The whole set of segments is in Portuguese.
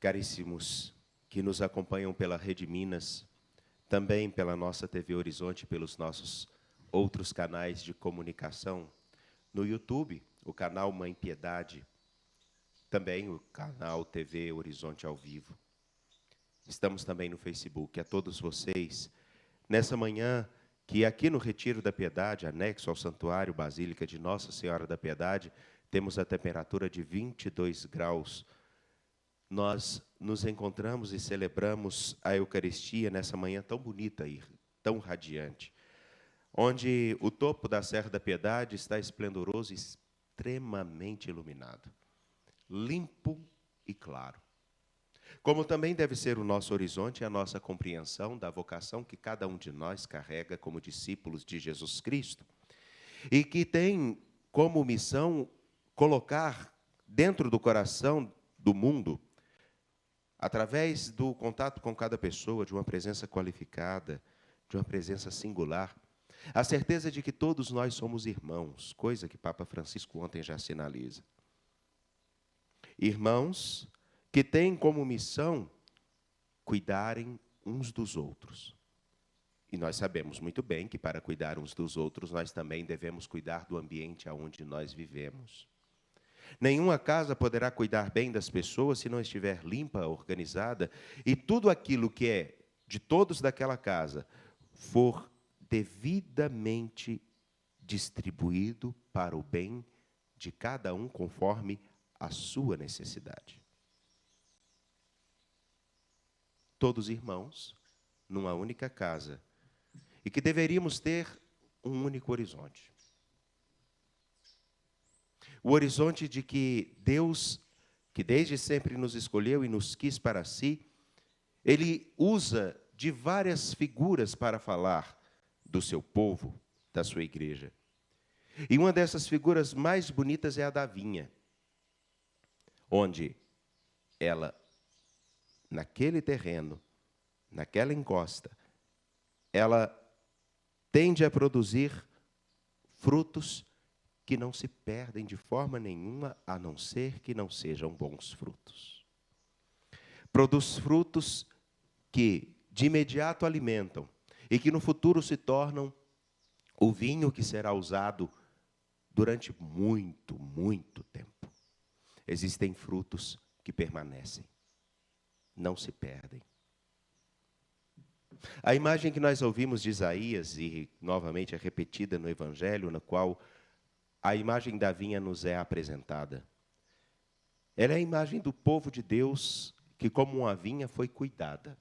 Caríssimos que nos acompanham pela Rede Minas, também pela nossa TV Horizonte, pelos nossos outros canais de comunicação, no YouTube, o canal Mãe Piedade, também o canal TV Horizonte ao Vivo. Estamos também no Facebook. A todos vocês, nessa manhã, que aqui no Retiro da Piedade, anexo ao Santuário Basílica de Nossa Senhora da Piedade, temos a temperatura de 22 graus. Nós nos encontramos e celebramos a Eucaristia nessa manhã tão bonita e tão radiante, onde o topo da Serra da Piedade está esplendoroso e extremamente iluminado, limpo e claro. Como também deve ser o nosso horizonte e a nossa compreensão da vocação que cada um de nós carrega como discípulos de Jesus Cristo, e que tem como missão colocar dentro do coração do mundo, através do contato com cada pessoa, de uma presença qualificada, de uma presença singular, a certeza de que todos nós somos irmãos, coisa que Papa Francisco ontem já sinaliza. Irmãos que têm como missão cuidarem uns dos outros. E nós sabemos muito bem que para cuidar uns dos outros, nós também devemos cuidar do ambiente onde nós vivemos. Nenhuma casa poderá cuidar bem das pessoas se não estiver limpa, organizada, e tudo aquilo que é de todos daquela casa for devidamente distribuído para o bem de cada um conforme a sua necessidade. Todos irmãos, numa única casa, e que deveríamos ter um único horizonte. O horizonte de que Deus, que desde sempre nos escolheu e nos quis para si, Ele usa de várias figuras para falar do seu povo, da sua igreja. E uma dessas figuras mais bonitas é a da vinha, onde ela, naquele terreno, naquela encosta, ela tende a produzir frutos que não se perdem de forma nenhuma, a não ser que não sejam bons frutos. Produz frutos que de imediato alimentam e que no futuro se tornam o vinho que será usado durante muito, muito tempo. Existem frutos que permanecem, não se perdem. A imagem que nós ouvimos de Isaías, e novamente é repetida no Evangelho, na qual a imagem da vinha nos é apresentada, ela é a imagem do povo de Deus que, como uma vinha, foi cuidada.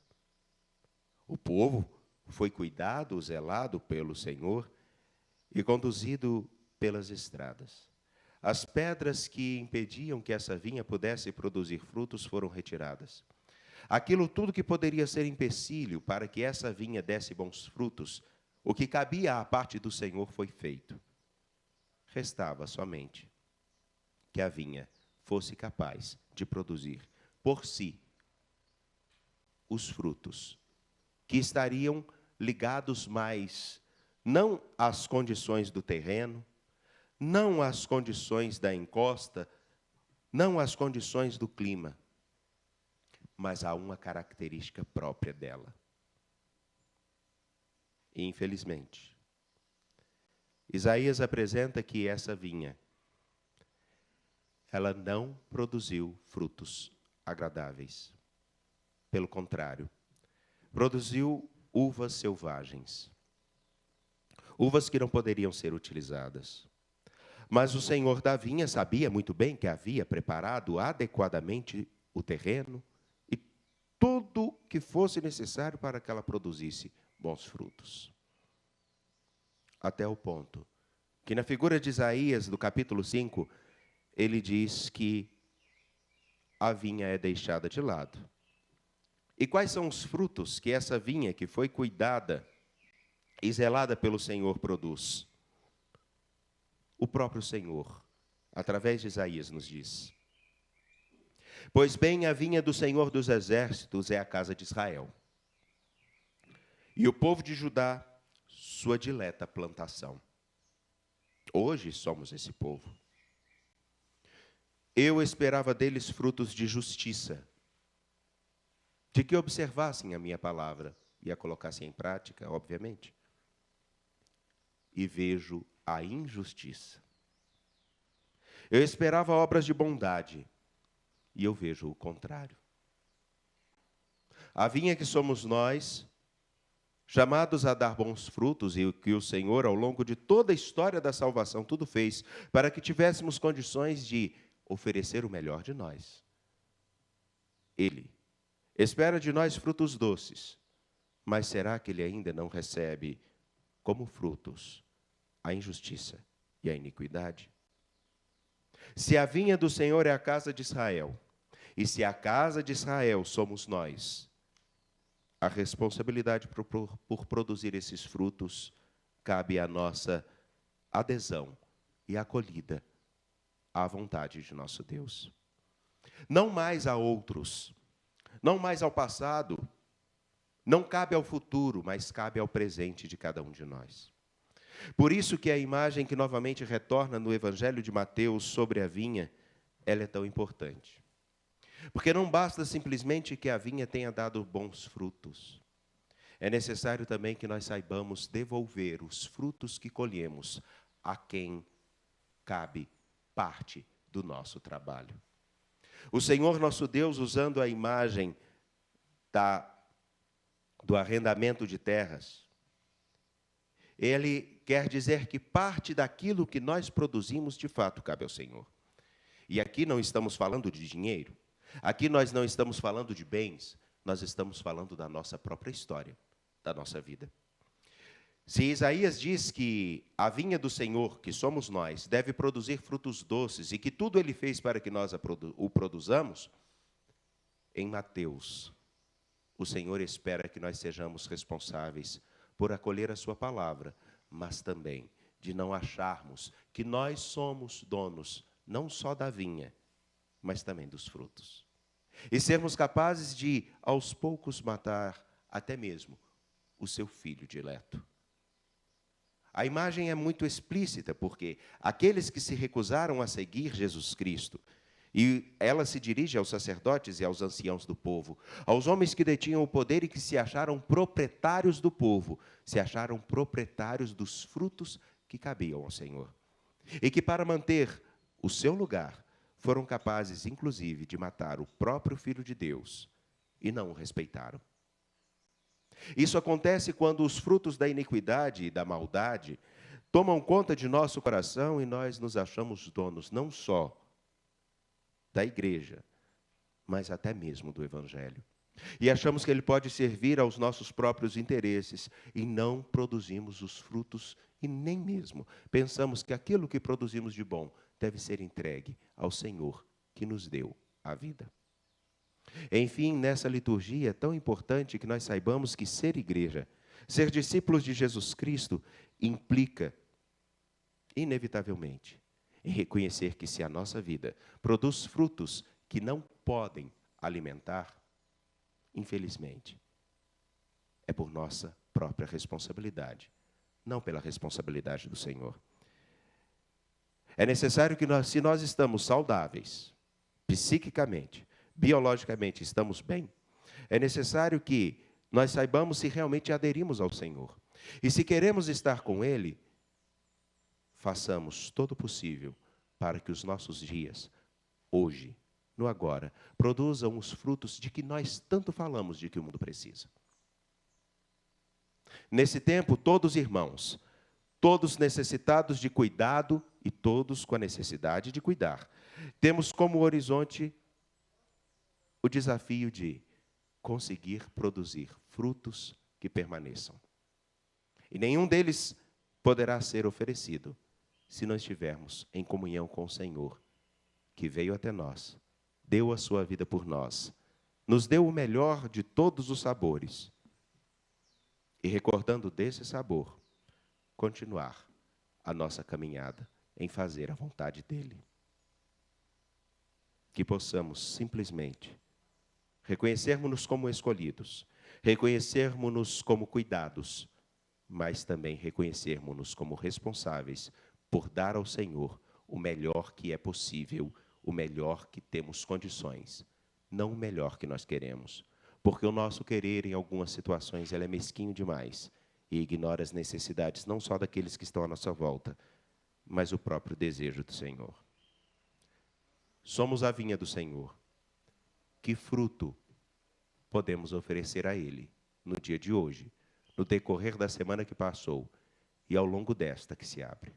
O povo foi cuidado, zelado pelo Senhor e conduzido pelas estradas. As pedras que impediam que essa vinha pudesse produzir frutos foram retiradas. Aquilo tudo que poderia ser empecilho para que essa vinha desse bons frutos, o que cabia à parte do Senhor foi feito. Restava somente que a vinha fosse capaz de produzir por si os frutos, que estariam ligados mais, não às condições do terreno, não às condições da encosta, não às condições do clima, mas há uma característica própria dela. E, infelizmente, Isaías apresenta que essa vinha, ela não produziu frutos agradáveis. Pelo contrário, produziu uvas selvagens. Uvas que não poderiam ser utilizadas. Mas o Senhor da vinha sabia muito bem que havia preparado adequadamente o terreno e tudo que fosse necessário para que ela produzisse bons frutos. Até o ponto que na figura de Isaías, do capítulo 5, ele diz que a vinha é deixada de lado. E quais são os frutos que essa vinha, que foi cuidada e zelada pelo Senhor, produz? O próprio Senhor, através de Isaías, nos diz: pois bem, a vinha do Senhor dos Exércitos é a casa de Israel, e o povo de Judá, sua dileta plantação. Hoje somos esse povo. Eu esperava deles frutos de justiça, de que observassem a minha palavra e a colocassem em prática, obviamente. E vejo a injustiça. Eu esperava obras de bondade, e eu vejo o contrário. A vinha que somos nós, chamados a dar bons frutos, e que o Senhor, ao longo de toda a história da salvação, tudo fez para que tivéssemos condições de oferecer o melhor de nós. Ele espera de nós frutos doces, mas será que ele ainda não recebe como frutos a injustiça e a iniquidade? Se a vinha do Senhor é a casa de Israel, e se a casa de Israel somos nós, a responsabilidade por produzir esses frutos cabe à nossa adesão e acolhida à vontade de nosso Deus. Não mais a outros, não mais ao passado, não cabe ao futuro, mas cabe ao presente de cada um de nós. Por isso que a imagem que novamente retorna no Evangelho de Mateus sobre a vinha, ela é tão importante. Porque não basta simplesmente que a vinha tenha dado bons frutos. É necessário também que nós saibamos devolver os frutos que colhemos a quem cabe parte do nosso trabalho. O Senhor nosso Deus, usando a imagem do arrendamento de terras, Ele quer dizer que parte daquilo que nós produzimos, de fato, cabe ao Senhor. E aqui não estamos falando de dinheiro, aqui nós não estamos falando de bens, nós estamos falando da nossa própria história, da nossa vida. Se Isaías diz que a vinha do Senhor, que somos nós, deve produzir frutos doces e que tudo Ele fez para que nós o produzamos, em Mateus, o Senhor espera que nós sejamos responsáveis por acolher a sua palavra, mas também de não acharmos que nós somos donos não só da vinha, mas também dos frutos. E sermos capazes de, aos poucos, matar até mesmo o seu filho dileto. A imagem é muito explícita, porque aqueles que se recusaram a seguir Jesus Cristo, e ela se dirige aos sacerdotes e aos anciãos do povo, aos homens que detinham o poder e que se acharam proprietários do povo, se acharam proprietários dos frutos que cabiam ao Senhor. E que, para manter o seu lugar, foram capazes, inclusive, de matar o próprio Filho de Deus, e não o respeitaram. Isso acontece quando os frutos da iniquidade e da maldade tomam conta de nosso coração e nós nos achamos donos não só da igreja, mas até mesmo do Evangelho. E achamos que ele pode servir aos nossos próprios interesses e não produzimos os frutos e nem mesmo pensamos que aquilo que produzimos de bom deve ser entregue ao Senhor que nos deu a vida. Enfim, nessa liturgia é tão importante que nós saibamos que ser igreja, ser discípulos de Jesus Cristo, implica, inevitavelmente, em reconhecer que se a nossa vida produz frutos que não podem alimentar, infelizmente, é por nossa própria responsabilidade, não pela responsabilidade do Senhor. É necessário que se nós estamos saudáveis, psiquicamente, biologicamente estamos bem, é necessário que nós saibamos se realmente aderimos ao Senhor. E se queremos estar com Ele, façamos todo o possível para que os nossos dias, hoje, no agora, produzam os frutos de que nós tanto falamos de que o mundo precisa. Nesse tempo, todos irmãos, todos necessitados de cuidado e todos com a necessidade de cuidar. Temos como horizonte o desafio de conseguir produzir frutos que permaneçam. E nenhum deles poderá ser oferecido se não estivermos em comunhão com o Senhor, que veio até nós, deu a sua vida por nós, nos deu o melhor de todos os sabores. E recordando desse sabor, continuar a nossa caminhada em fazer a vontade dEle. Que possamos simplesmente reconhecermos-nos como escolhidos, reconhecermos-nos como cuidados, mas também reconhecermos-nos como responsáveis por dar ao Senhor o melhor que é possível, o melhor que temos condições, não o melhor que nós queremos, porque o nosso querer, em algumas situações, ele é mesquinho demais e ignora as necessidades não só daqueles que estão à nossa volta, mas o próprio desejo do Senhor. Somos a vinha do Senhor. Que fruto podemos oferecer a Ele no dia de hoje, no decorrer da semana que passou e ao longo desta que se abre?